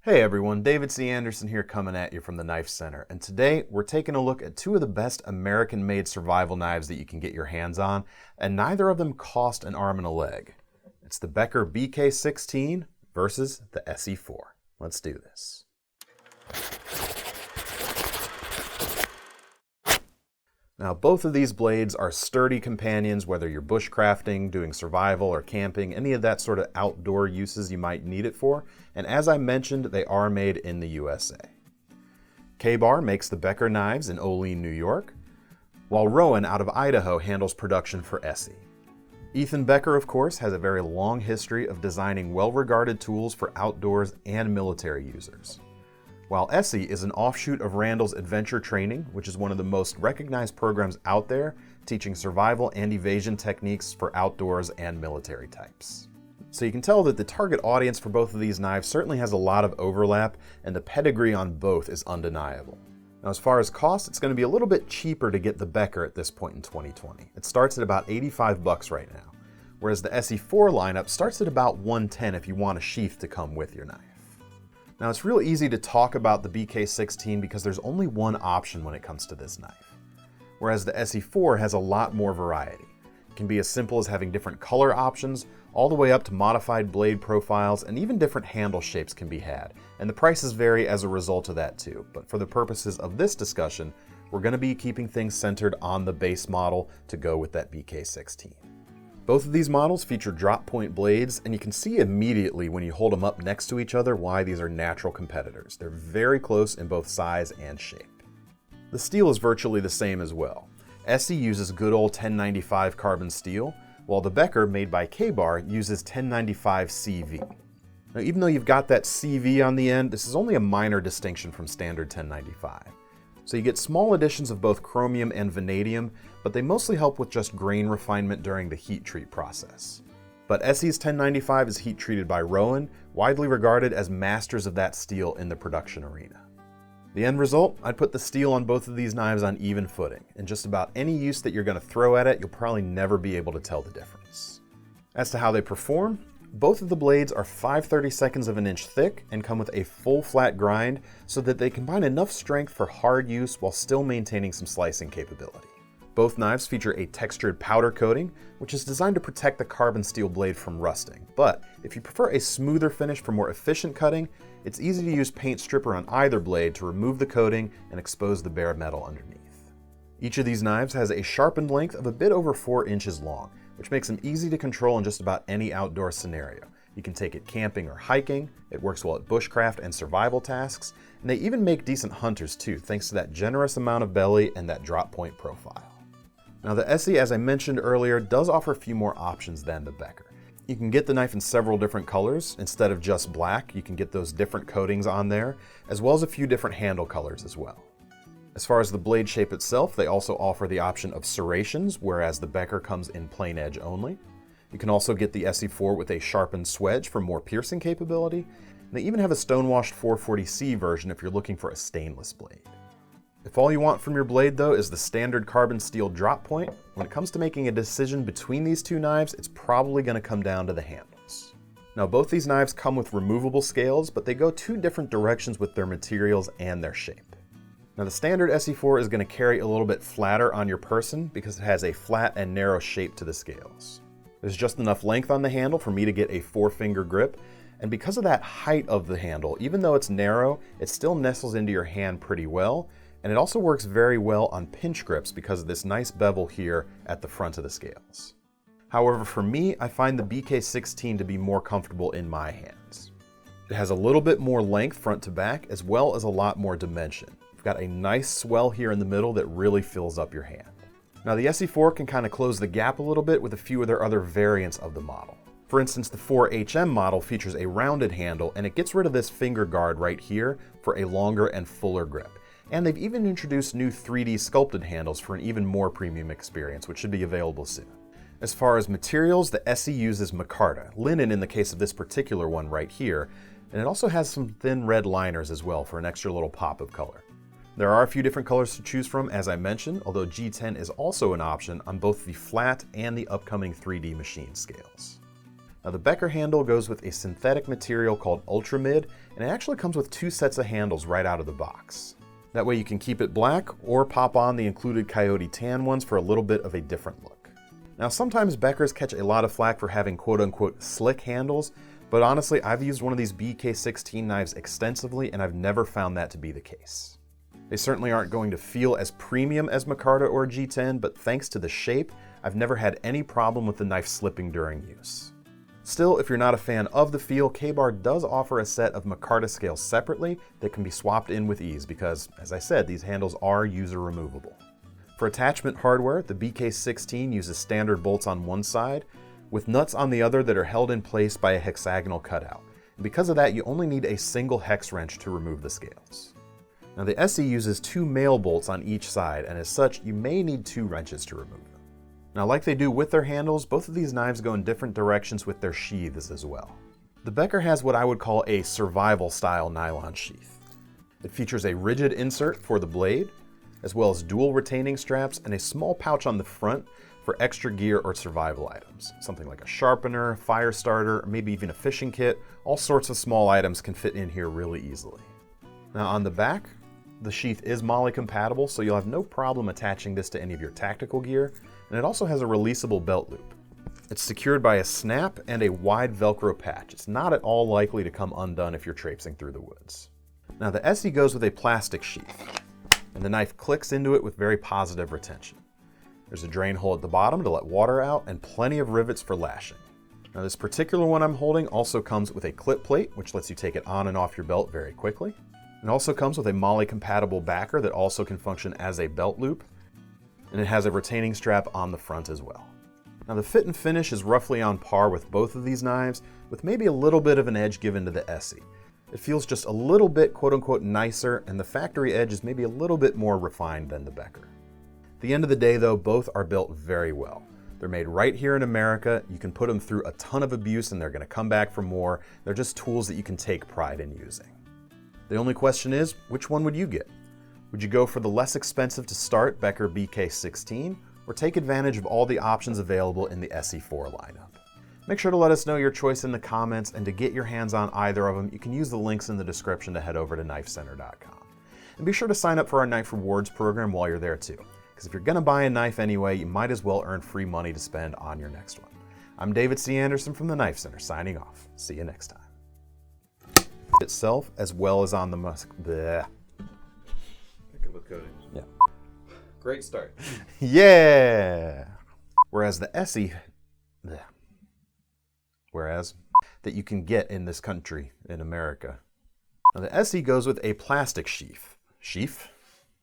Hey everyone, David C. Anderson here coming at you from the KnifeCenter, and today we're taking a look at two of the best American-made survival knives that you can get your hands on, and neither of them cost an arm and a leg. It's the Becker BK-16 versus the ESEE-4. Let's do this. Now, both of these blades are sturdy companions, whether you're bushcrafting, doing survival or camping, any of that sort of outdoor uses you might need it for. And as I mentioned, they are made in the USA. Ka-Bar makes the Becker knives in Olean, New York, while Rowan out of Idaho handles production for ESEE. Ethan Becker, of course, has a very long history of designing well-regarded tools for outdoors and military users. While ESEE is an offshoot of Randal's adventure training, which is one of the most recognized programs out there, teaching survival and evasion techniques for outdoors and military types. So you can tell that the target audience for both of these knives certainly has a lot of overlap, and the pedigree on both is undeniable. Now, as far as cost, it's going to be a little bit cheaper to get the Becker at this point in 2020. It starts at about $85 right now, whereas the ESEE-4 lineup starts at about $110 if you want a sheath to come with your knife. Now, it's real easy to talk about the BK-16 because there's only one option when it comes to this knife, whereas the ESEE-4 has a lot more variety. It can be as simple as having different color options, all the way up to modified blade profiles, and even different handle shapes can be had, and the prices vary as a result of that too. But for the purposes of this discussion, we're going to be keeping things centered on the base model to go with that BK-16. Both of these models feature drop point blades, and you can see immediately when you hold them up next to each other why these are natural competitors. They're very close in both size and shape. The steel is virtually the same as well. ESEE uses good old 1095 carbon steel, while the Becker, made by Ka-Bar, uses 1095 CV. Now, even though you've got that CV on the end, this is only a minor distinction from standard 1095. So you get small additions of both chromium and vanadium, but they mostly help with just grain refinement during the heat treat process. But ESEE's 1095 is heat treated by Rowan, widely regarded as masters of that steel in the production arena. The end result, I'd put the steel on both of these knives on even footing. In just about any use that you're going to throw at it, you'll probably never be able to tell the difference. As to how they perform, both of the blades are 5/32 of an inch thick and come with a full flat grind so that they combine enough strength for hard use while still maintaining some slicing capability. Both knives feature a textured powder coating, which is designed to protect the carbon steel blade from rusting. But if you prefer a smoother finish for more efficient cutting, it's easy to use paint stripper on either blade to remove the coating and expose the bare metal underneath. Each of these knives has a sharpened length of a bit over 4 inches long, which makes them easy to control in just about any outdoor scenario. You can take it camping or hiking, it works well at bushcraft and survival tasks, and they even make decent hunters too, thanks to that generous amount of belly and that drop point profile. Now, the ESEE, as I mentioned earlier, does offer a few more options than the Becker. You can get the knife in several different colors. Instead of just black, you can get those different coatings on there, as well as a few different handle colors as well. As far as the blade shape itself, they also offer the option of serrations, whereas the Becker comes in plain edge only. You can also get the ESEE-4 with a sharpened swedge for more piercing capability. And they even have a stonewashed 440C version if you're looking for a stainless blade. If all you want from your blade, though, is the standard carbon steel drop point, when it comes to making a decision between these two knives, it's probably going to come down to the handles. Now, both these knives come with removable scales, but they go two different directions with their materials and their shape. Now, the standard ESEE-4 is going to carry a little bit flatter on your person because it has a flat and narrow shape to the scales. There's just enough length on the handle for me to get a 4-finger grip, and because of that height of the handle, even though it's narrow, it still nestles into your hand pretty well, and it also works very well on pinch grips because of this nice bevel here at the front of the scales. However, for me, I find the BK-16 to be more comfortable in my hands. It has a little bit more length front to back, as well as a lot more dimension. You've got a nice swell here in the middle that really fills up your hand. Now, the ESEE-4 can kind of close the gap a little bit with a few of their other variants of the model. For instance, the 4HM model features a rounded handle, and it gets rid of this finger guard right here for a longer and fuller grip. And they've even introduced new 3D sculpted handles for an even more premium experience, which should be available soon. As far as materials, the ESEE uses micarta, linen in the case of this particular one right here, and it also has some thin red liners as well for an extra little pop of color. There are a few different colors to choose from, as I mentioned, although G10 is also an option on both the flat and the upcoming 3D machine scales. Now the Becker handle goes with a synthetic material called Ultramid, and it actually comes with 2 sets of handles right out of the box. That way you can keep it black or pop on the included Coyote tan ones for a little bit of a different look. Now sometimes Beckers catch a lot of flack for having quote-unquote slick handles, but honestly I've used one of these BK-16 knives extensively and I've never found that to be the case. They certainly aren't going to feel as premium as Micarta or G10, but thanks to the shape, I've never had any problem with the knife slipping during use. Still, if you're not a fan of the feel, Ka-Bar does offer a set of Micarta scales separately that can be swapped in with ease because, as I said, these handles are user removable. For attachment hardware, the BK-16 uses standard bolts on one side, with nuts on the other that are held in place by a hexagonal cutout. And because of that, you only need a single hex wrench to remove the scales. Now the ESEE uses 2 male bolts on each side, and as such, you may need 2 wrenches to remove them. Now like they do with their handles, both of these knives go in different directions with their sheaths as well. The Becker has what I would call a survival style nylon sheath. It features a rigid insert for the blade, as well as dual retaining straps and a small pouch on the front for extra gear or survival items. Something like a sharpener, fire starter, or maybe even a fishing kit. All sorts of small items can fit in here really easily. Now on the back, the sheath is MOLLE compatible, so you'll have no problem attaching this to any of your tactical gear, and it also has a releasable belt loop. It's secured by a snap and a wide Velcro patch. It's not at all likely to come undone if you're traipsing through the woods. Now the ESEE goes with a plastic sheath, and the knife clicks into it with very positive retention. There's a drain hole at the bottom to let water out, and plenty of rivets for lashing. Now this particular one I'm holding also comes with a clip plate, which lets you take it on and off your belt very quickly. It also comes with a MOLLE compatible backer that also can function as a belt loop, and it has a retaining strap on the front as well. Now the fit and finish is roughly on par with both of these knives, with maybe a little bit of an edge given to the ESEE. It feels just a little bit quote-unquote nicer, and the factory edge is maybe a little bit more refined than the Becker. At the end of the day though, both are built very well. They're made right here in America. You can put them through a ton of abuse and they're going to come back for more. They're just tools that you can take pride in using. The only question is, which one would you get? Would you go for the less expensive to start Becker BK-16, or take advantage of all the options available in the ESEE-4 lineup? Make sure to let us know your choice in the comments, and to get your hands on either of them, you can use the links in the description to head over to KnifeCenter.com. And be sure to sign up for our Knife Rewards program while you're there too, because if you're gonna buy a knife anyway, you might as well earn free money to spend on your next one. I'm David C. Anderson from the Knife Center, signing off. See you next time. Itself, as well as on the bleh. With coatings. Yeah. Great start. Yeah. Whereas the ESEE, bleh. Whereas that you can get in this country, in America. Now the ESEE goes with a plastic sheath. Sheath?